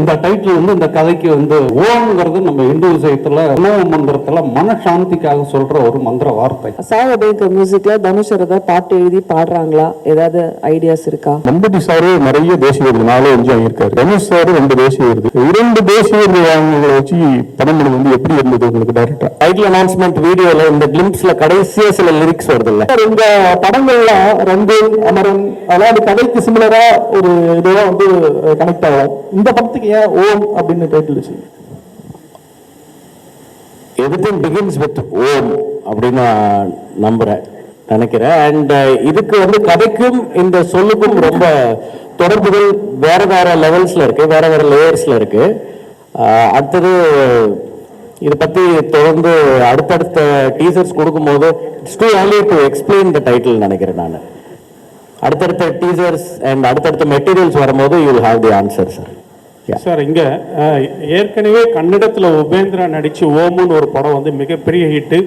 இந்த டைட்டில் வந்து இந்த கதைக்கு வந்து ஓம்ங்கிறது நம்ம இந்து விஷயத்துல உணவு மந்திரத்துல மனசாந்திக்காக சொல்ற ஒரு மந்திர வார்த்தை. சாகபேங்க மியூசிக்ல தனுஷ் ஏதாவது பாட்டு எழுதி பாடுறாங்களா? ஏதாவது ஐடியாஸ் இருக்கா? நம்பட்டி சாரு நிறைய தேசிய விருது 4-5 வாங்கியிருக்காரு. தனுஷ் சாரு 2 தேசிய விருது, 2 தேசிய விருது வாங்கினதை வச்சு படம் பண்ணது வந்து எப்படி இருந்தது உங்களுக்கு? டைரக்டா டைட்டில் அனௌன்ஸ்மெண்ட் வீடியோல இந்த கிளிம்ஸ்ல கடைசியா சில லிரிக்ஸ் வருது இல்ல, இந்த படங்கள்ல ரங்கூன், அமரன் அதாவது கதைக்கு சிமிலரா ஒரு இதெல்லாம் வந்து கனெக்ட் ஆகும். இந்த படத்துக்கு ஏன் ஓம் அப்படின்னு டைட்டில் வச்சு? எவ்ரிதிங் பிகின்ஸ் வித் ஓம் அப்படின்னு நான் நினைக்கிறேன். அண்ட் இதுக்கு வந்து கதைக்கும் இந்த சொல்லுக்கும் ரொம்ப தொடர்புகள் வேற வேற லெவல்ஸ்ல இருக்கு, வேற வேற லேயர்ஸ்ல இருக்கு. அடுத்தது இதை பத்தி தொடர்ந்து அடுத்தடுத்த டீசர்ஸ் கொடுக்கும்போது it's too early to explain the title நினைக்கிறேன் நான். அடுத்தடுத்த டீசர்ஸ் அண்ட் அடுத்தடுத்த மெட்டீரியல்ஸ் வரும்போது you will have the answer sir. Sir, இங்கே ஏற்கனவே கன்னடத்தில் உபேந்திரா நடித்து ஓமுன்னு ஒரு படம் வந்து மிகப்பெரிய ஹிட்டு.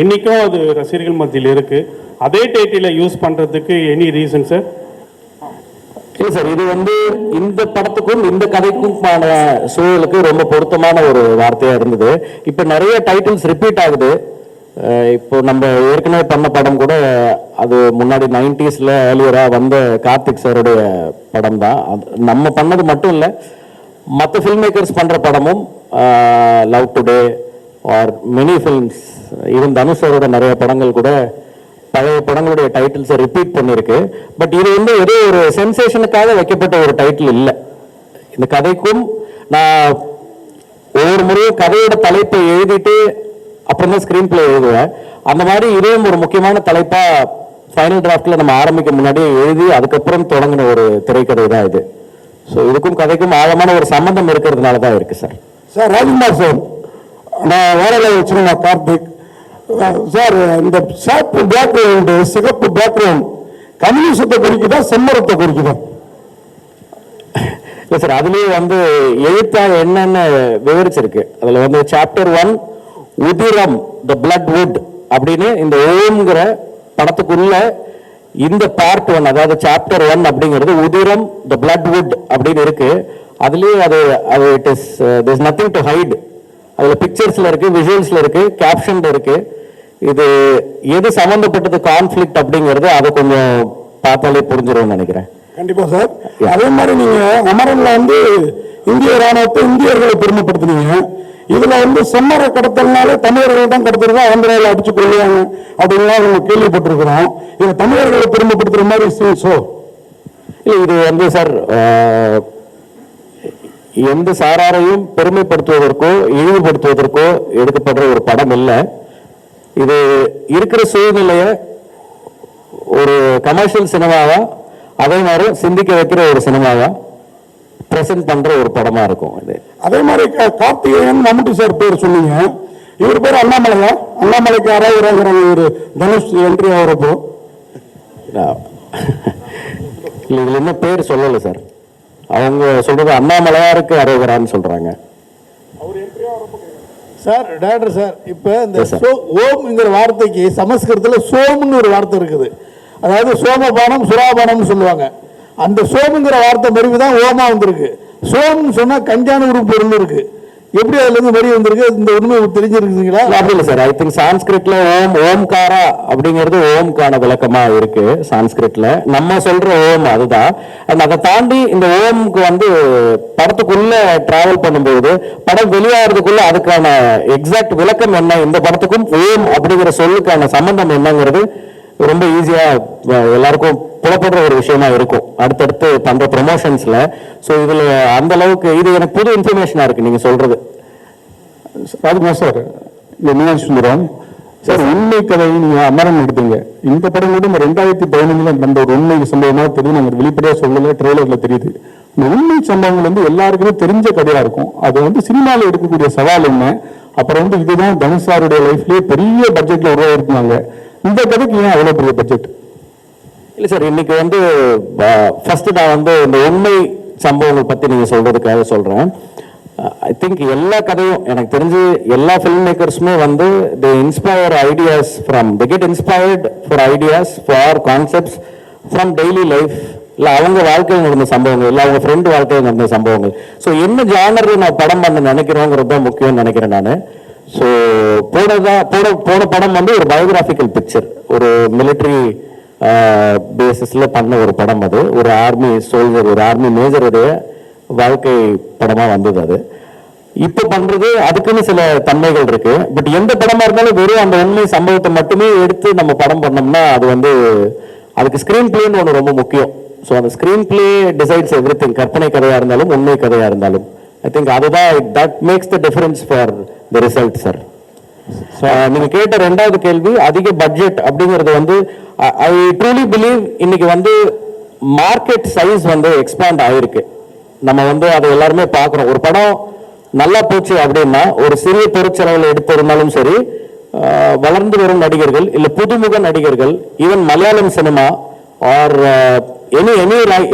இன்றைக்கும் அது ரசிகர்கள் மத்தியில் இருக்குது. அதே டைட்டிலை யூஸ் பண்ணுறதுக்கு எனி ரீசன் சார்? இல்லை சார், இது வந்து இந்த படத்துக்கும் இந்த கதைக்குமான சூழலுக்கு ரொம்ப பொருத்தமான ஒரு வார்த்தையாக இருந்தது. இப்போ நிறைய டைட்டில்ஸ் ரிப்பீட் ஆகுது. இப்போ நம்ம ஏற்கனவே பண்ண படம் கூட அது முன்னாடி 90s ஏர்லியராக வந்த கார்த்திக் சாருடைய படம் தான். அது நம்ம பண்ணது மட்டும் இல்லை, மற்ற ஃபில்ம் மேக்கர்ஸ் பண்ணுற படமும் Love Today are many films, even தனுஷரோட நிறைய படங்கள் கூட பழைய படங்களுடைய டைட்டில்ஸை ரிப்பீட் பண்ணியிருக்கு. பட் இது வந்து ஏதோ ஒரு சென்சேஷனுக்காக வைக்கப்பட்ட ஒரு டைட்டில் இல்லை. இந்த கதைக்கும் நான் ஒவ்வொரு முறையும் கதையோட தலைப்பை எழுதிட்டு அப்புறம் தான் ஸ்க்ரீன் பிளே எழுதுவேன். அந்த மாதிரி இதுவும் ஒரு முக்கியமான தலைப்பாக ஃபைனல் டிராஃப்டில் நம்ம ஆரம்பிக்க முன்னாடியே எழுதி அதுக்கப்புறம் தொடங்கின ஒரு திரைக்கதை தான் இது. ஸோ இதுக்கும் கதைக்கும் ஆழமான ஒரு சம்பந்தம் இருக்கிறதுனால தான் இருக்கு சார். சார் ராஜ்குமார் சார், நான் வேலையில வச்சிருந்தேன் கார்த்திக் சார். இந்த சாப்பு பேக்ரவுண்டு, சிகப்பு பேக்ரவுண்ட் கம்யூனிசத்தை குறிக்குதா செம்மரத்தை குறிக்குதா? இல்லை சார், அதுலேயே வந்து எழுத்தாக என்னென்ன விவரிச்சிருக்கு. அதில் வந்து சாப்டர் 1 உதிரம் த பிளட் வுட் அப்படின்னு இந்த ஓம்ங்கிற படத்துக்குள்ள இந்த பார்ட் 1, அதாவது சாப்டர் 1 அப்படிங்கிறது உதிரம் த பிளட் வுட் அப்படின்னு இருக்கு. அதுலேயே அது it is there is nothing to hide. அதில் பிக்சர்ஸில் இருக்கு, விஷுவல்ஸில் இருக்கு, கேப்ஷன்ல இருக்கு. இது எது சம்மந்தப்பட்டது கான்ஃபிளிக்ட் அப்படிங்கிறது அதை கொஞ்சம் பார்த்தாலே புரிஞ்சிரும்னு நினைக்கிறேன். கண்டிப்பா சார். அதே மாதிரி நீங்க அமரன்ல வந்து இந்திய ராணுவத்தை இந்தியர்களை பெருமைப்படுத்தினீங்க. இதுல வந்து செம்மர கடத்தல்னாலே தமிழர்கள் தான் கடத்துறதா ஆந்திராவில் அடிச்சு கொள்ளுவாங்க அப்படின்லாம் நம்ம கேள்விப்பட்டிருக்கிறோம். இது தமிழர்களை பெருமைப்படுத்துற மாதிரி சோ இல்லை, இது வந்து சார் எந்த சாராரையும் பெருமைப்படுத்துவதற்கோ இழிவுபடுத்துவதற்கோ எடுக்கப்படுற ஒரு படம் இல்லை. இது இருக்கிற சூழ்நிலைய ஒரு கமர்ஷியல் சினிமாவா அதே மாதிரி சிந்திக்க வைக்கிற ஒரு சினிமாவா பிரசன்ட் பண்ற ஒரு படமா இருக்கும் இது. அதே மாதிரி கார்த்திகேயன் மம்முட்டி சார் பேர் சொன்னீங்க. இவர் பேர் அண்ணாமலையா? அண்ணாமலைக்கு ஆராய்கிறாங்கிற ஒரு தனுஷ் என்ட்ரி ஆகிறப்போ இதுல என்ன பேர் சொல்லல சார். அவங்க சொல்றது அண்ணாமலையாருக்கு அரோகரான்னு சொல்றாங்க சார். டாக்டர் சார், இப்போ இந்த ஓம்ங்கிற வார்த்தைக்கு சமஸ்கிருதத்தில் சோம்னு ஒரு வார்த்தை இருக்குது. அதாவது சோமபானம் சுராபானம்னு சொல்லுவாங்க. அந்த சோமுங்கிற வார்த்தை மருவி தான் ஓமா வந்திருக்கு. சோம்னு சொன்னா கஞ்சான ஒரு பொருள் இருக்கு. எப்படி அதுல இருந்து மறி வந்திருக்கு? இந்த உண்மை தெரிஞ்சிருக்குங்களா? அப்படி இல்லை சார். ஐ திங்க் சான்ஸ்கிரிட்ல ஓம்காரா அப்படிங்கிறது ஓம்கான விளக்கமா இருக்கு சான்ஸ்கிரிட்ல. நம்ம சொல்ற ஓம் அதுதான். அண்ட் அதை தாண்டி இந்த ஓம்க்கு வந்து படத்துக்குள்ள டிராவல் பண்ணும்போது படம் வெளியாகிறதுக்குள்ள அதுக்கான எக்ஸாக்ட் விளக்கம் என்ன, இந்த படத்துக்கும் ஓம் அப்படிங்கிற சொல்லுக்கான சம்பந்தம் என்னங்கிறது ரொம்ப ஈஸியா எல்லாருக்கும் புலப்படுற ஒரு விஷயமா இருக்கும் அடுத்தடுத்து பண்ற ப்ரொமோஷன்ஸ்ல. ஸோ இதுல அந்த அளவுக்கு இது எனக்கு புது இன்ஃபர்மேஷனா இருக்கு நீங்க சொல்றது. ராஜ்குமார் சார், என்ன சுந்தரம் சார், உண்மை கதை நீங்க அமரன் எடுத்தீங்க. இந்த படம் கூட 2015 நடந்த ஒரு உண்மை சம்பவமா தெரியும். நாங்கள் வெளிப்படையா சொல்லல, ட்ரெய்லர்ல தெரியுது. இந்த உண்மை சம்பவங்கள் வந்து எல்லாருக்குமே தெரிஞ்ச கதையா இருக்கும். அது வந்து சினிமாவில் எடுக்கக்கூடிய சவால் என்ன? அப்புறம் வந்து இதுதான் தனுஷாருடைய லைஃப்லயே பெரிய பட்ஜெட்ல உருவாயிருந்தாங்க. இந்த கதைக்கு ஏன் அவ்வளவு பெரிய பட்ஜெட்? இல்லை சார், இன்னைக்கு வந்து ஃபர்ஸ்ட் நான் வந்து இந்த உண்மை சம்பவங்கள் பத்தி நீங்க சொல்றதுக்காக சொல்றேன். ஐ திங்க் எல்லா கதையும் எனக்கு தெரிஞ்சு எல்லா ஃபில்ம் மேக்கர்ஸுமே வந்து they inspire ideas from they get inspired for ideas for concepts from daily life இல்லை அவங்க வாழ்க்கையில் நடந்த சம்பவங்கள், இல்லை அவங்க ஃப்ரெண்டு வாழ்க்கையில் நடந்த சம்பவங்கள். ஸோ என்ன ஜானர் நான் படம் பண்ண நினைக்கிறோங்கிறது தான் முக்கியம்னு நினைக்கிறேன் நான். ஸோ போன படம் வந்து ஒரு பயோகிராஃபிக்கல் பிக்சர், ஒரு மிலிட்ரி பேசிஸில் பண்ண ஒரு படம். அது ஒரு ஆர்மி சோல்ஜர், ஒரு ஆர்மி மேஜருடைய வாழ்க்கை படமாக வந்தது. அது இப்போ பண்றது அதுக்குன்னு சில தன்மைகள் இருக்கு. பட் எந்த படமா இருந்தாலும் வெறும் அந்த உண்மை சம்பவத்தை மட்டுமே எடுத்து நம்ம படம் பண்ணோம்னா அது வந்து அதுக்கு ஸ்கிரீன் பிளேன்னு ஒன்று ரொம்ப முக்கியம். ஸோ அந்த screen play decides every thing. கற்பனை கதையா இருந்தாலும் உண்மை கதையா இருந்தாலும் ஐ திங்க் அதுதான் that makes the difference for the result sir. நீங்க கேட்ட ரெண்டாவது கேள்வி அதிக பட்ஜெட் அப்படிங்கிறது வந்து ஐ ட்ரூலி பிலீவ் இன்னைக்கு வந்து மார்க்கெட் சைஸ் வந்து எக்ஸ்பேண்ட் ஆயிருக்கு. நம்ம வந்து அதை எல்லாருமே பார்க்குறோம். ஒரு படம் நல்லா போச்சு அப்படின்னா ஒரு சிறிய பொருட்செலவில் எடுத்திருந்தாலும் சரி, வளர்ந்து வரும் நடிகர்கள் இல்லை புதுமுக நடிகர்கள், even Malayalam cinema or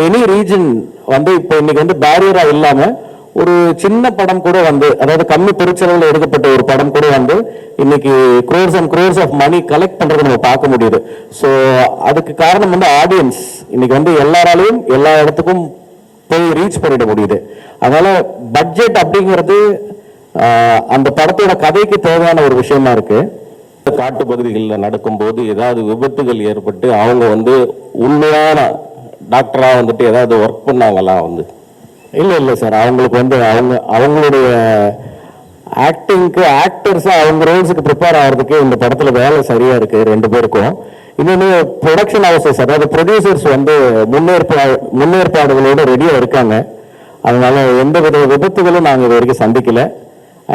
any region வந்து இப்போ இன்னைக்கு வந்து பேரியரா இல்லாம ஒரு சின்ன படம் கூட வந்து, அதாவது கம்மி பொருட்செலவில் எடுக்கப்பட்ட ஒரு படம் கூட வந்து இன்னைக்கு crores and crores of money collect பண்றதை நம்ம பார்க்க முடியுது. ஸோ அதுக்கு காரணம் வந்து ஆடியன்ஸ் இன்னைக்கு வந்து எல்லாராலையும் எல்லா இடத்துக்கும் போய் ரீச் பண்ணிட முடியுது. அதனால பட்ஜெட் அப்படிங்கிறது அந்த படத்தோட கதைக்கு தேவையான ஒரு விஷயமா இருக்கு. காட்டு பகுதிகளில் நடக்கும்போது ஏதாவது விபத்துகள் ஏற்பட்டு அவங்க வந்து உண்மையான டாக்டரா வந்துட்டு ஏதாவது ஒர்க் பண்ணாங்களா? வந்து இல்லை சார், அவங்களுக்கு வந்து அவங்களுடைய ஆக்டிங்க்கு ஆக்டர்ஸா அவங்க ரோல்ஸுக்கு ப்ரிப்பேர் ஆகிறதுக்கு இந்த படத்துல வேலை சரியா இருக்கு ரெண்டு பேருக்கும். இன்னொன்று ப்ரொடக்ஷன் ஹவுசஸ், அதாவது ப்ரொடியூசர்ஸ் வந்து முன்னேற்பாடுகளோட ரெடியா இருக்காங்க. அதனால எந்த வித விபத்துகளும் நாங்கள் இது வரைக்கும் சந்திக்கல.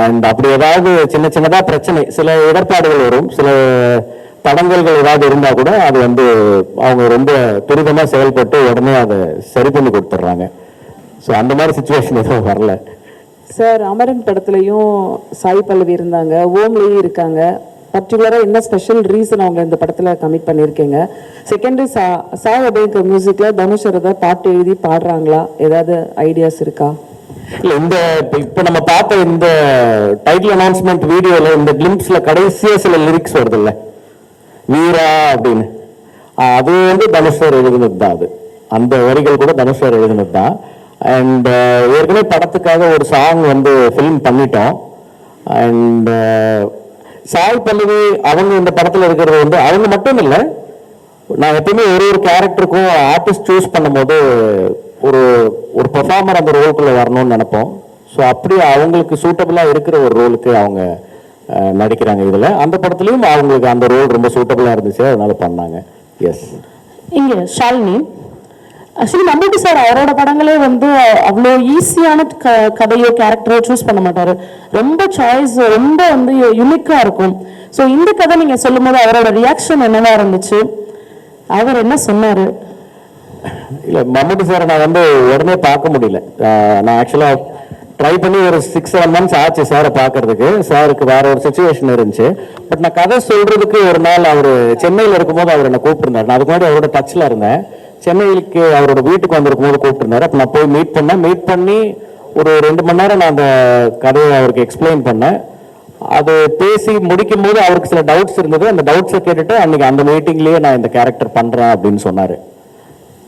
அண்ட் அப்படி ஏதாவது சின்னதா பிரச்சனை, சில இடர்பாடுகள் வரும், சில தடங்கல்கள் ஏதாவது இருந்தா கூட அது வந்து அவங்க ரொம்ப துரிதமா செயல்பட்டு உடனே அதை சரி பண்ணி கொடுத்துட்றாங்க. ஸோ அந்த மாதிரி சுச்சுவேஷன் எதுவும் வரல சார். அமரன் படத்துலையும் சாய் பல்லவி இருந்தாங்க, ஓம்லேயும் இருக்காங்க. பர்டிகுலராக என்ன ஸ்பெஷல் ரீசன் அவங்க இந்த படத்தில் கமிட் பண்ணியிருக்கீங்க? செகண்டரி சாய் அபயங்கர் மியூசிக்கில் தனுஷ் ஏதாவது பாட்டு எழுதி பாடுறாங்களா? ஏதாவது ஐடியாஸ் இருக்கா? இல்லை, இப்போ நம்ம பார்த்த இந்த டைட்டில் அனௌன்ஸ்மெண்ட் வீடியோவில் இந்த கிளிம்ஸ்ல கடைசியாக சில லிரிக்ஸ் வருது இல்லை, வீரா அப்படின்னு, அது வந்து தனுஷ் சார் எழுதுனது தான். அது அந்த வரிகள் கூட தனுஷ் சார் எழுதுனது தான். அண்ட் ஏற்கனவே படத்துக்காக ஒரு சாங் வந்து ஃபிலிம் பண்ணிட்டோம். அண்ட் சாய் பல்லவி அவங்க இந்த படத்தில் இருக்கிறது வந்து அவங்க மட்டும் இல்லை, நான் எப்பயுமே ஒரு கேரக்டருக்கும் ஆர்டிஸ்ட் சூஸ் பண்ணும்போது ஒரு பெர்ஃபார்மர் அந்த ரோலுக்குள்ள வரணும்னு நினைப்போம். ஸோ அப்படி அவங்களுக்கு சூட்டபிளாக இருக்கிற ஒரு ரோலுக்கு அவங்க நடிக்கிறாங்க. இதில் அந்த படத்துலையும் அவங்களுக்கு அந்த ரோல் ரொம்ப சூட்டபிளாக இருந்துச்சு, அதனால பண்ணாங்க. எஸ். இங்கே ஷாலினி, ஆக்சுவலி மம்பூட்டி சார் அவரோட படங்களே வந்து அவ்வளோ ஈஸியான கதையோ கேரக்டரோ சூஸ் பண்ண மாட்டார். ரொம்ப சாய்ஸ் ரொம்ப வந்து யூனிக்காக இருக்கும். ஸோ இந்த கதை நீங்கள் சொல்லும் போது அவரோட ரியாக்ஷன் என்னவா இருந்துச்சு? அவர் என்ன சொன்னார்? இல்லை, மம்பூட்டி சாரை நான் வந்து உடனே பார்க்க முடியல. நான் ஆக்சுவலாக ட்ரை பண்ணி ஒரு 6-7 months ஆச்சு சாரை பார்க்கறதுக்கு. சாருக்கு வேற ஒரு சுச்சுவேஷன் இருந்துச்சு. பட் நான் கதை சொல்றதுக்கு ஒரு நாள் அவர் சென்னையில் இருக்கும்போது அவர் என்னை கூப்பிட்டுருந்தார். நான் அதுக்கு முன்னாடி அவரோட டச்சில் இருந்தேன். சென்னைக்கு அவரோட வீட்டுக்கு வந்திருக்கும் போது கூப்பிட்டுருந்தாரு. அப்போ நான் போய் மீட் பண்ணி ஒரு 2 மணி நேரம் நான் அந்த கதையை அவருக்கு எக்ஸ்பிளைன் பண்ணேன். அது பேசி முடிக்கும் போது அவருக்கு சில டவுட்ஸ் இருந்தது. அந்த டவுட்ஸை கேட்டுட்டு அன்னைக்கு அந்த மீட்டிங்லேயே நான் இந்த கேரக்டர் பண்றேன் அப்படின்னு சொன்னாரு.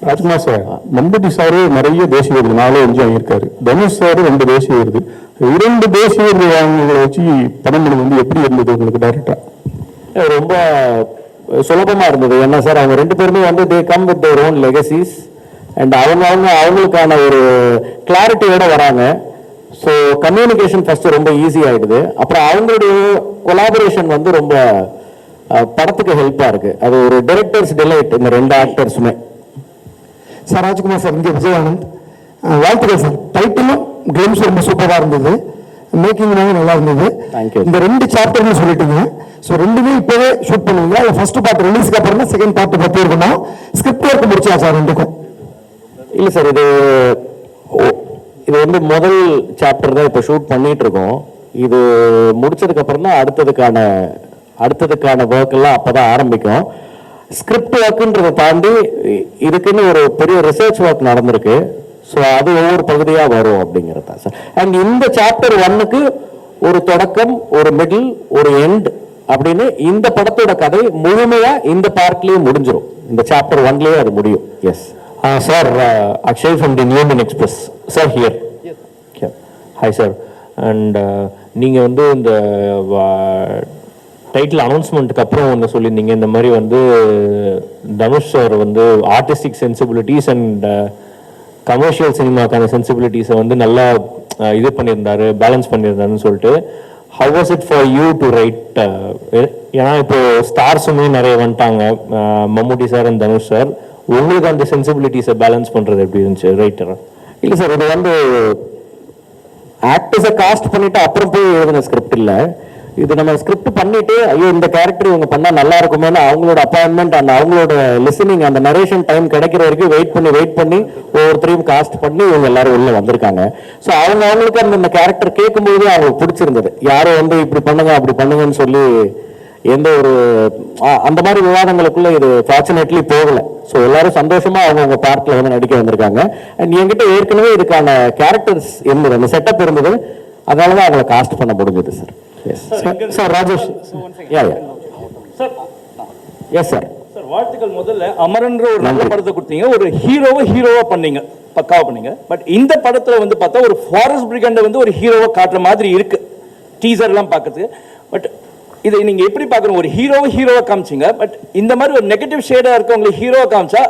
ராஜ்குமார் சார், மம்பூட்டி சாரு நிறைய தேசிய விருது 4-5 வாங்கியிருக்காரு. தனுஷ் சாரு 2 தேசிய விருது. 2 தேசிய விருது வாங்கினதை வச்சு படம் பண்ணது வந்து எப்படி இருந்தது உங்களுக்கு டைரக்டா? ரொம்ப சுலபமா இருந்தது. என்ன சார், அவங்க 2 பேருமே வந்து they come with their own legacies and அவங்களுக்கான ஒரு கிளாரிட்டியோட வராங்க. ஸோ கம்யூனிகேஷன் ஃபர்ஸ்ட் ரொம்ப ஈஸி ஆயிடுது. அப்புறம் அவங்களுடைய கொலாபரேஷன் வந்து ரொம்ப படத்துக்கு ஹெல்ப்பா இருக்கு. அது ஒரு டைரக்டர்ஸ் டிலைட் இந்த 2 ஆக்டர்ஸுமே. சார் ராஜ்குமார் சார், இங்கே விஜயானந்த், வாழ்த்துக்கள் சார். டைட்டிலும் கிளிம்ஸ் ரொம்ப சூப்பராக இருந்தது, மேக்கிங் நல்லா இருந்தது. தேங்க்யூ. இந்த 2 சாப்டர்னு சொல்லிட்டீங்க. ஸோ 2மே இப்போவே ஷூட் பண்ணுவீங்க? இல்லை ஃபர்ஸ்ட் பார்ட் ரிலீஸ்க்கு அப்புறம் தான் செகண்ட் பார்ட் பற்றி இருக்கணும்? ஸ்கிரிப்ட் ஒர்க் முடிச்சா சார் 2க்கும்? இல்லை சார், இது வந்து முதல் சாப்டர் தான் இப்போ ஷூட் பண்ணிட்டு இருக்கோம். இது முடிச்சதுக்கு அப்புறம் தான் அடுத்ததுக்கான ஒர்க் எல்லாம் அப்பதான் ஆரம்பிக்கும். ஸ்கிரிப்ட் ஒர்க்குன்றதை தாண்டி இதுக்குன்னு ஒரு பெரிய ரிசர்ச் ஒர்க் நடந்திருக்கு. ஸோ அது ஒவ்வொரு பகுதியாக வரும் அப்படிங்கிறது தான் சார். அண்ட் இந்த சாப்டர் 1க்கு ஒரு தொடக்கம், ஒரு மிடில், ஒரு எண்ட் அப்படின்னு இந்த படத்தோட கதை முழுமையா இந்த பார்ட்லயே முடிஞ்சிடும். இந்த சாப்டர் 1லயே அது முடியும். S. Sir, Akshay from the Newman Express. Sir, here. Yes. Yeah. Hi, sir. And நீங்கள் வந்து இந்த டைட்டில் அனௌன்ஸ்மெண்ட்டுக்கு அப்புறம் ஒன்று சொல்லியிருந்தீங்க, இந்த மாதிரி வந்து தனுஷ் சார் வந்து ஆர்டிஸ்டிக் சென்சிபிலிட்டிஸ் அண்ட் கமர்ஷியல் சினிமாக்கான சென்சிபிலிட்டிஸை வந்து நல்லா இது பண்ணியிருந்தாரு, பேலன்ஸ் பண்ணியிருந்தாருன்னு சொல்லிட்டு. How was it for you to write? ஏன்னா இப்போ ஸ்டார்ஸுமே நிறைய வந்துட்டாங்க, மம்முட்டி சார் அண்ட் தனுஷ் சார். உங்களுக்கு அந்த சென்சிபிலிட்டிஸை பேலன்ஸ் பண்ணுறது எப்படி இருந்துச்சு ரைட்டரா? இல்லை சார், இது வந்து ஆக்டர்ஸை காஸ்ட் பண்ணிட்டு அப்புறம் போய் எழுதின ஸ்கிரிப்ட் இல்லை. இது நம்ம ஸ்கிரிப்ட் பண்ணிட்டு ஐயோ இந்த கேரக்டர் இவங்க பண்ணால் நல்லா இருக்குமேனு அவங்களோட அப்பாயின்மெண்ட் அந்த அவங்களோட லிசனிங் அந்த நரேஷன் டைம் கிடைக்கிற வரைக்கும் வெயிட் பண்ணி ஒவ்வொருத்தரையும் காஸ்ட் பண்ணி இவங்க எல்லாரும் உள்ள வந்திருக்காங்க. ஸோ அவங்களுக்கு அந்த கேரக்டர் கேட்கும்போது அவங்களுக்கு பிடிச்சிருந்தது. யாரும் வந்து இப்படி பண்ணுங்க அப்படி பண்ணுங்கன்னு சொல்லி எந்த ஒரு அந்த மாதிரி விவாதங்களுக்குள்ள இது ஃபார்ச்சுனேட்லி போகல. ஸோ எல்லாரும் சந்தோஷமா அவங்கவுங்க பார்ட்ல வந்து நடிக்க வந்திருக்காங்க. அண்ட் என்கிட்ட ஏற்கனவே இதுக்கான கேரக்டர்ஸ் இருந்தது, அந்த செட்டப் இருந்தது, அதனாலதான் அவங்களை காஸ்ட் பண்ண முடிஞ்சது sir. Sir Rajesh yes sir. Sir வாழ்த்துக்கள். முதல்ல அமரன்ற ஒரு நல்ல படத்தை கொடுத்தீங்க, ஒரு ஹீரோவா பண்ணீங்க, பக்காவா பண்ணீங்க. பட் இந்த படத்துல வந்து பார்த்தா ஒரு ஃபாரஸ்ட் பிரிகண்டை வந்து ஒரு ஹீரோவா காட்டுற மாதிரி இருக்கு டீசர் எல்லாம் பார்க்கறதுக்கு. பட் இதை நீங்க எப்படி பார்க்கணும்? ஒரு ஹீரோவா காமிச்சிங்க, பட் இந்த மாதிரி ஒரு நெகட்டிவ் ஷேடா இருக்கவங்களை ஹீரோவா காமிச்சா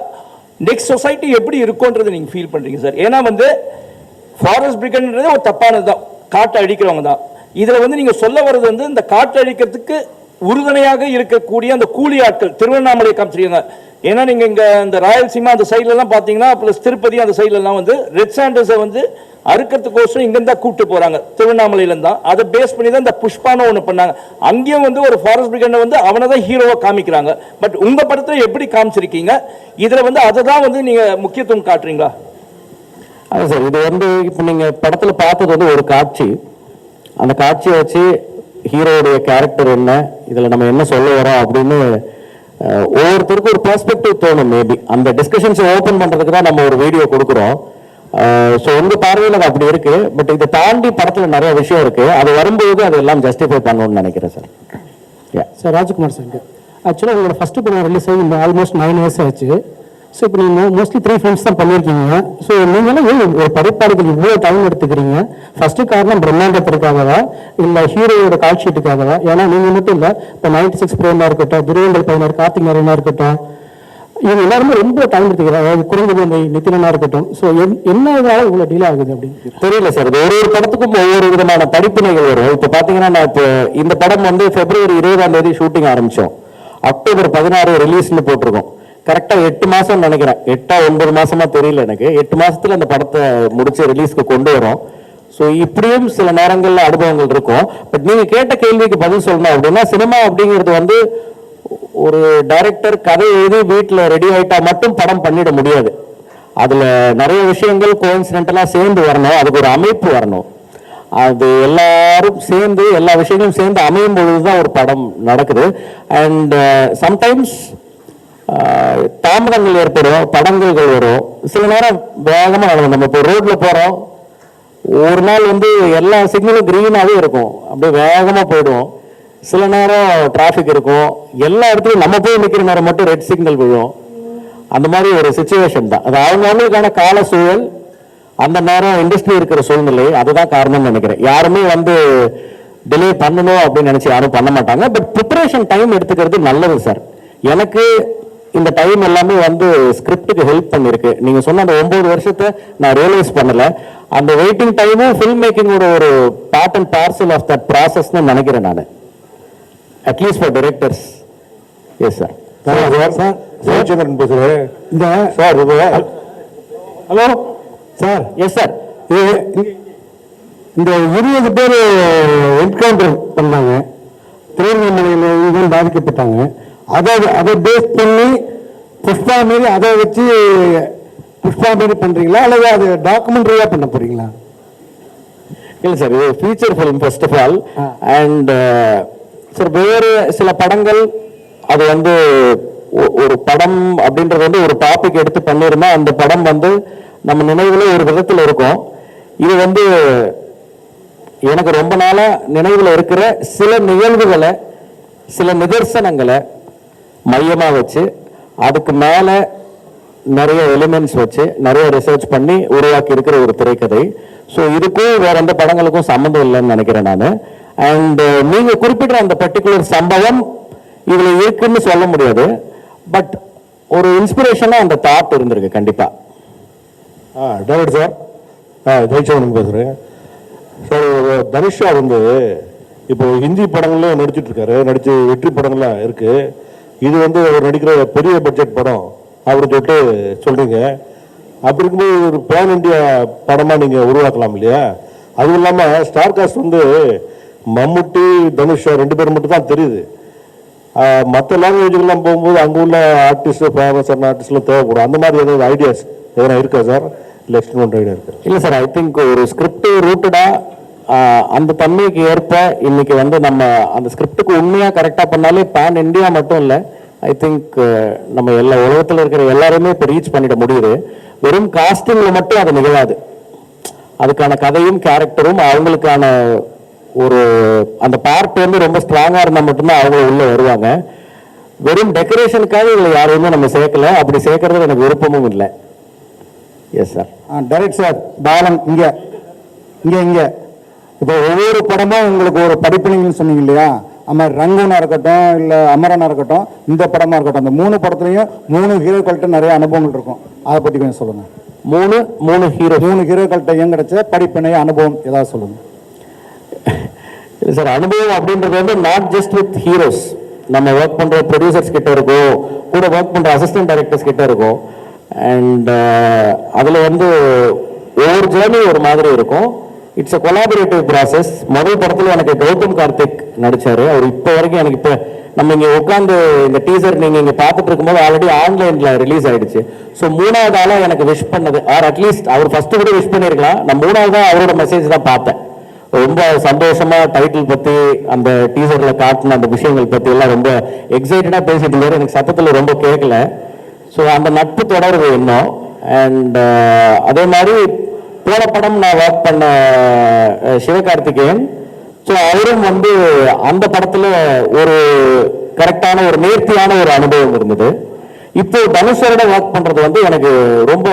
நெக்ஸ்ட் சொசைட்டி எப்படி இருக்கும்ன்றதை நீங்க ஃபீல் பண்றீங்க சார்? ஏன்னா வந்து ஃபாரஸ்ட் பிரிகண்ட்ன்றது ஒரு தப்பானது தான், காட்டை அழிக்கிறவங்க தான். இதுல வந்து நீங்க சொல்ல வர்றது வந்து இந்த காட்டை அழிக்கிறதுக்கு உறுதுணையாக இருக்கக்கூடிய அந்த கூலி ஆட்கள் திருவண்ணாமலை காமிச்சிருக்காங்க. ஏன்னா நீங்க இங்க இந்த ராயல்சீமா அந்த சைட்ல எல்லாம் பாத்தீங்கன்னா பிளஸ் திருப்பதி அந்த சைட்ல எல்லாம் வந்து ரெட் சாண்டர்ஸை வந்து அறுக்கிறதுக்கோசரம் இங்க இருந்தா கூப்பிட்டு போறாங்க, திருவண்ணாமலையில இருந்தா. அதை பேஸ் பண்ணி தான் இந்த புஷ்பான ஒண்ணு பண்ணாங்க. அங்கேயும் வந்து ஒரு ஃபாரஸ்ட் பிரிகண்டை வந்து அவனை தான் ஹீரோவா காமிக்கிறாங்க. பட் உங்க படத்துல எப்படி காமிச்சிருக்கீங்க? இதுல வந்து அதை தான் வந்து நீங்க முக்கியத்துவம் காட்டுறீங்களா? அதான் சார், இது வந்து இப்போ நீங்க படத்துல பார்த்தது வந்து ஒரு காட்சி. அந்த காட்சியை வச்சு ஹீரோடைய கேரக்டர் என்ன, இதுல நம்ம என்ன சொல்ல வரோம் அப்படின்னு ஒவ்வொருத்தருக்கும் ஒரு பெர்ஸ்பெக்டிவ் தோணும். மேபி அந்த டிஸ்கஷன்ஸ் ஓப்பன் பண்றதுக்கு தான் நம்ம ஒரு வீடியோ கொடுக்குறோம். ஸோ உங்க பார்வையில் அது அப்படி இருக்கு. பட் இதை தாண்டி படத்துல நிறைய விஷயம் இருக்கு, அது வரும்போது அது எல்லாம் ஜஸ்டிஃபை பண்ணணும்னு நினைக்கிறேன் சார். சார் ராஜ்குமார் சார், ஆக்சுவலாக உங்களோட ஃபர்ஸ்ட் படம் ரிலீஸ் ஆகி இந்த ஆல்மோஸ்ட் 9 years ஆச்சு. ஸோ இப்போ நீங்கள் மோஸ்ட்லி 3 films தான் பண்ணியிருக்கீங்க. ஸோ நீங்களும் ஒரு படைப்பாளிகள் இவ்வளோ டைம் எடுத்துக்கிறீங்க. ஃபர்ஸ்ட் காரணம் பிரம்மாண்டத்திற்காகவா இல்லை ஹீரோயோட கால் ஷீட்டுக்காகவா? ஏன்னா நீங்கள் மட்டும் இல்லை, இப்போ 96 பிரேமா இருக்கட்டும், துருவங்கள் 16 கார்த்திக் நாராயணா இருக்கட்டும், இவங்க எல்லாருமே ரொம்ப டைம் எடுத்துக்கிறாங்க. குறைந்தது அந்த நித்திலனா இருக்கட்டும். ஸோ என்ன இவ்வளோ டிலே ஆகுது அப்படின்னு தெரியல சார். இது ஒரு படத்துக்கும் ஒவ்வொரு விதமான படிப்பினைகள் வரும். இப்போ பார்த்தீங்கன்னா நான் இப்போ இந்த படம் வந்து February 20 ஷூட்டிங் ஆரம்பித்தோம், October 16 ரிலீஸ்னு போட்டிருக்கோம். கரெக்டாக 8 மாதம் நினைக்கிறேன், 8-9 மாசமா தெரியல எனக்கு. 8 மாசத்துல அந்த படத்தை முடிச்சு ரிலீஸ்க்கு கொண்டு வரோம். ஸோ இப்படியும் சில நேரங்களில் அனுபவங்கள் இருக்கும். பட் நீங்கள் கேட்ட கேள்விக்கு பதில் சொல்லணும் அப்படின்னா, சினிமா அப்படிங்கிறது வந்து ஒரு டைரக்டர் கதை எழுதி வீட்டில் ரெடி ஆகிட்டா மட்டும் படம் பண்ணிட முடியாது. அதில் நிறைய விஷயங்கள் கோஇன்சிடென்டலாக சேர்ந்து வரணும், அதுக்கு ஒரு அமைப்பு வரணும். அது எல்லாரும் சேர்ந்து எல்லா விஷயங்களும் சேர்ந்து அமையும் பொழுது தான் ஒரு படம் நடக்குது. அண்ட் சம்டைம்ஸ் தாமதங்கள் ஏற்படும், தடங்கல்கள் வரும். சில நேரம் வேகமாக நடக்கும். நம்ம இப்போ ரோட்ல போகிறோம், ஒரு நாள் வந்து எல்லா சிக்னலும் கிரீனாகவே இருக்கும், அப்படியே வேகமாக போயிடுவோம். சில நேரம் டிராஃபிக் இருக்கும், எல்லா இடத்துலையும் நம்ம போய் நிற்கிற நேரம் மட்டும் ரெட் சிக்னல் விழும். அந்த மாதிரி ஒரு சுச்சுவேஷன் தான் அது. அவங்களுக்கான கால சூழல், அந்த நேரம் இண்டஸ்ட்ரி இருக்கிற சூழ்நிலை, அதுதான் காரணம்னு நினைக்கிறேன். யாருமே வந்து டிலே பண்ணணும் அப்படின்னு நினைச்சு யாரும் பண்ண மாட்டாங்க. பட் ப்ரிப்பரேஷன் டைம் எடுத்துக்கிறது நல்லது சார். எனக்கு இந்த டைம் எல்லாமே வந்து ஸ்கிரிப்டுக்கு ஹெல்ப் பண்ணிருக்கு. நீங்க சொன்ன அந்த 9 வருஷத்தை நான் ரியலைஸ் பண்ணல. அந்த வெயிட்டிங் டைமும் ஃபில்ம் மேக்கிங்கோட ஒரு part and parcel of that ப்ராசஸ்ன்னு நினைக்கிறேன் நான், at least for directors. Yes sir. Sivachandran பேசுறேன். இந்த sir hello sir. Yes sir. இந்த 20 பேர் என்கவுண்டர் பண்ணாங்க, திருவண்ணாமலையில் பாதிக்கப்பட்டாங்க. அதை பேஸ் பண்ணி புஷ்பா மாரி அதை வச்சு புஷ்பா மாரி பண்றீங்களா அல்லது அது டாக்குமெண்ட்ரியா பண்ண போறீங்களா? இல்லை சார், இது feature film first of all. And sir வேறு சில படங்கள் அது வந்து ஒரு படம் அப்படின்றது வந்து ஒரு டாபிக் எடுத்து பண்ணியிருந்தா அந்த படம் வந்து நம்ம நினைவுல ஒரு விதத்தில் இருக்கும். இது வந்து எனக்கு ரொம்ப நாளா நினைவுல இருக்கிற சில நிகழ்வுகளை, சில நிதர்சனங்களை மையமா வச்சு அதுக்கு மேல நிறைய எலிமெண்ட்ஸ் வச்சு நிறைய ரிசர்ச் பண்ணி உருவாக்கி இருக்கிற ஒரு திரைக்கதை. ஸோ இதுக்கும் வேற எந்த படங்களுக்கும் சம்மந்தம் இல்லைன்னு நினைக்கிறேன் நான். அண்ட் நீங்க குறிப்பிட்ட அந்த பர்டிகுலர் சம்பவம் இதுல இருக்குன்னு சொல்ல முடியாது, பட் ஒரு இன்ஸ்பிரேஷனா அந்த தாட் இருந்திருக்கு கண்டிப்பா. டேவிட் சார், ஜெயச்சந்திரன் பேசுகிறேன் சார். தனுஷா வந்து இப்போ ஹிந்தி படங்கள்லாம் நடிச்சிட்டு இருக்காரு, நடிச்சு வெற்றி படங்கள்லாம் இருக்கு. இது வந்து அவர் நடிக்கிற பெரிய பட்ஜெட் படம் அப்படின்னு சொல்லிட்டு சொல்றீங்க. அப்படி இருக்கும்போது ஒரு பேன் இந்தியா படமாக நீங்கள் உருவாக்கலாம் இல்லையா? அதுவும் இல்லாமல் ஸ்டார் காஸ்ட் வந்து மம்முட்டி, தனுஷ் 2 பேர் மட்டும் தான் தெரியுது. மற்ற லாங்குவேஜுக்கெல்லாம் போகும்போது அங்கே உள்ள ஆர்டிஸ்ட், ஃபேமஸான ஆர்டிஸ்ட்லாம் தேவைப்படும். அந்த மாதிரி ஏதாவது ஐடியாஸ் எதனா இருக்கா சார்? இல்லை எக்ஸ்டெண்ட் ஐடியா இருக்கு? இல்லை சார், ஐ திங்க் ஒரு ஸ்கிரிப்ட் ரூட்டடாக அந்த தன்மைக்கு ஏற்ப இன்னைக்கு வந்து நம்ம அந்த ஸ்கிரிப்டுக்கு உண்மையாக கரெக்டாக பண்ணாலே பேன் இந்தியா மட்டும் இல்லை, ஐ திங்க் நம்ம எல்லா உலகத்தில் இருக்கிற எல்லாருமே இப்போ ரீச் பண்ணிட முடியுது. வெறும் காஸ்டிங்ல மட்டும் அது நிகழாது. அதுக்கான கதையும் கேரக்டரும் அவங்களுக்கான ஒரு அந்த பார்ட் வந்து ரொம்ப ஸ்ட்ராங்கா இருந்தா மட்டும்தான் அவங்க உள்ள வருவாங்க. வெறும் டெக்கரேஷனுக்காக இதுல யாரையுமே நம்ம சேர்க்கல, அப்படி சேர்க்கறது எனக்கு விருப்பமும் இல்லை. Yes sir. Direct sir, Balan இங்க இங்க இங்க இப்போ ஒவ்வொரு படமும் உங்களுக்கு ஒரு படிப்பினைன்னு சொன்னீங்க இல்லையா? அமர் ரங்கனா இருக்கட்டும், இல்லை அமரனா இருக்கட்டும், இந்த படமா இருக்கட்டும், அந்த 3 படத்துலையும் 3 ஹீரோக்கள்கிட்ட நிறைய அனுபவங்கள் இருக்கும். அதை பற்றி கொஞ்சம் சொல்லுங்க. 3 ஹீரோக்கள்கிட்ட கிடைச்ச படிப்பினை அனுபவம் ஏதாவது சொல்லுங்க. சார், அனுபவம் அப்படின்றது வந்து நாட் ஜஸ்ட் வித் ஹீரோஸ். நம்ம ஒர்க் பண்ற ப்ரொடியூசர்ஸ் கிட்ட இருக்கும், கூட ஒர்க் பண்ற அசிஸ்டன்ட் டைரக்டர்ஸ் கிட்ட இருக்கும். அண்ட் அதுல வந்து ஒவ்வொரு ஜேர்னி ஒரு மாதிரி இருக்கும். It's a collaborative process. முதல் படத்துல எனக்கு கௌதம் கார்த்திக் நடிச்சாரு. அவர் இப்போ வரைக்கும் எனக்கு இப்போ நம்ம இங்க உட்காந்து இந்த டீசர் நீங்க இங்க பார்த்துட்டு இருக்கும்போது ஆல்ரெடி ஆன்லைன்ல ரிலீஸ் ஆயிடுச்சு. ஸோ 3வது ஆளா எனக்கு விஷ் பண்ணது, ஆர் அட்லீஸ்ட் அவர் ஃபர்ஸ்ட் கூட விஷ் பண்ணிருக்கலாம், நான் 3வது அவரோட மெசேஜ் தான் பார்த்தேன். ரொம்ப சந்தோஷமா டைட்டில் பத்தி அந்த டீசர்ல காட்டின அந்த விஷயங்கள் பத்தி எல்லாம் ரொம்ப எக்ஸைட்டடா பேசிட்டு இருந்தாரு. எனக்கு சத்தத்துல ரொம்ப கேட்கல. ஸோ அந்த நட்பு தொடர்பு இன்னும். அண்ட் அதே மாதிரி போன படம் நான் ஒர்க் பண்ண சிவகார்த்திகேயன், ஸோ அவரும் வந்து அந்த படத்துல ஒரு கரெக்டான ஒரு நேர்த்தியான ஒரு அனுபவம் இருந்தது. இப்போ தனுஷரோட ஒர்க் பண்றது வந்து எனக்கு ரொம்ப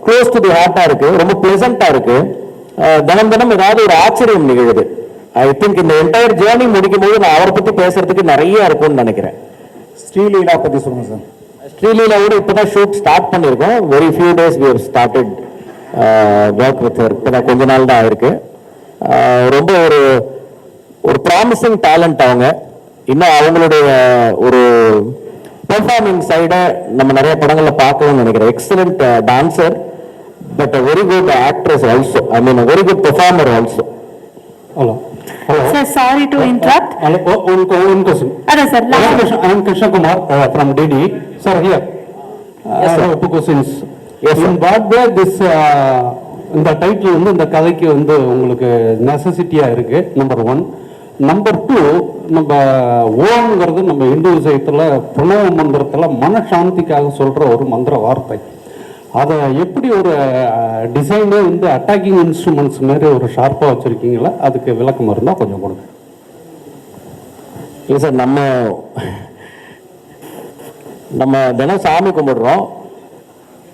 க்ளோஸ் டு தி ஹார்ட்டா இருக்கு, ரொம்ப பிளசண்டா இருக்கு. தினம் தினம் ஏதாவது ஒரு ஆச்சரியம் நிகழுது. ஐ திங்க் இந்த என்டையர் ஜேர்னி முடிக்கும் போது நான் அவரை பத்தி பேசுறதுக்கு நிறைய இருக்கும்னு நினைக்கிறேன். ஸ்ரீலீலா பத்தி சொல்லுங்க சார். ஸ்ரீலீலாவோட இப்பதான் ஷூட் ஸ்டார்ட் பண்ணிருக்கோம். Very few days we have started work with her. இப்பதான் கொஞ்ச நாள் தான் ஆயிருக்கு. ரொம்ப ஒரு ப்ராமிசிங் டேலண்ட் அவங்க. இன்னும் அவங்களுடைய ஒரு பெர்ஃபார்மிங் சைடை நம்ம நிறைய படங்கள்ல பார்க்கணும்னு நினைக்கிறேன். Excellent dancer, but a very good actress also. I mean, a very good performer also. Hello. Sir, sorry to interrupt. Hello. One question. Sir, One question. I am Krishna Kumar from DD. Sir, here. Yes, sir. I have 2 questions. Yes, sir. In what way this இந்த title வந்து இந்த கதைக்கு வந்து உங்களுக்கு நெசசிட்டியா இருக்கு? Number 1. Number 2, நம்ம ஓம்ங்கிறது நம்ம இந்து விஷயத்துல பிரணவ மந்திரத்துல மனசாந்திக்காக சொல்ற ஒரு மந்திர வார்த்தை. அதை எப்படி ஒரு டிசைனே வந்து அட்டாக்கிங் இன்ஸ்ட்ருமெண்ட்ஸ் மாதிரி ஒரு ஷார்ப்பாக வச்சுருக்கீங்களா? அதுக்கு விளக்கம் இருந்தால் கொஞ்சம் கொடுங்க. இல்லை சார், நம்ம தினம் சாமி கும்பிடுறோம்.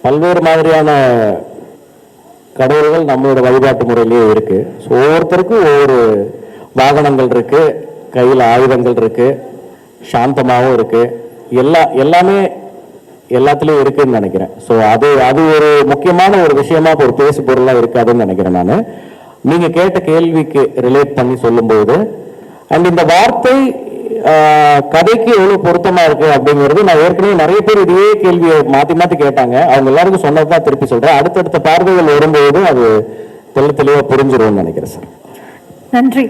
பல்வேறு மாதிரியான கடவுள்கள் நம்மளோட வழிபாட்டு முறையிலேயே இருக்கு. ஸோ ஒவ்வொருத்தருக்கும் ஒவ்வொரு வாகனங்கள் இருக்கு, கையில் ஆயுதங்கள் இருக்கு, சாந்தமாகவும் இருக்கு, எல்லாமே எல்லாத்துலயும் இருக்குன்னு நினைக்கிறேன். ஸோ அது ஒரு முக்கியமான ஒரு விஷயமா ஒரு பேசு பொருளாக இருக்காதுன்னு நினைக்கிறேன் நான். நீங்க கேட்ட கேள்விக்கு ரிலேட் பண்ணி சொல்லும்போது அண்ட் இந்த வார்த்தை கதைக்கு எவ்வளவு பொருத்தமா இருக்கு அப்படிங்கிறது நான் ஏற்கனவே நிறைய பேர் இதே கேள்வியை மாத்தி மாத்தி கேட்டாங்க. அவங்க எல்லாருக்கும் சொன்னதுதான் திருப்பி சொல்றேன். அடுத்தடுத்த பார்வைகள் வரும்போது அது தெளிவா புரிஞ்சிரும்னு நினைக்கிறேன் சார். நன்றி.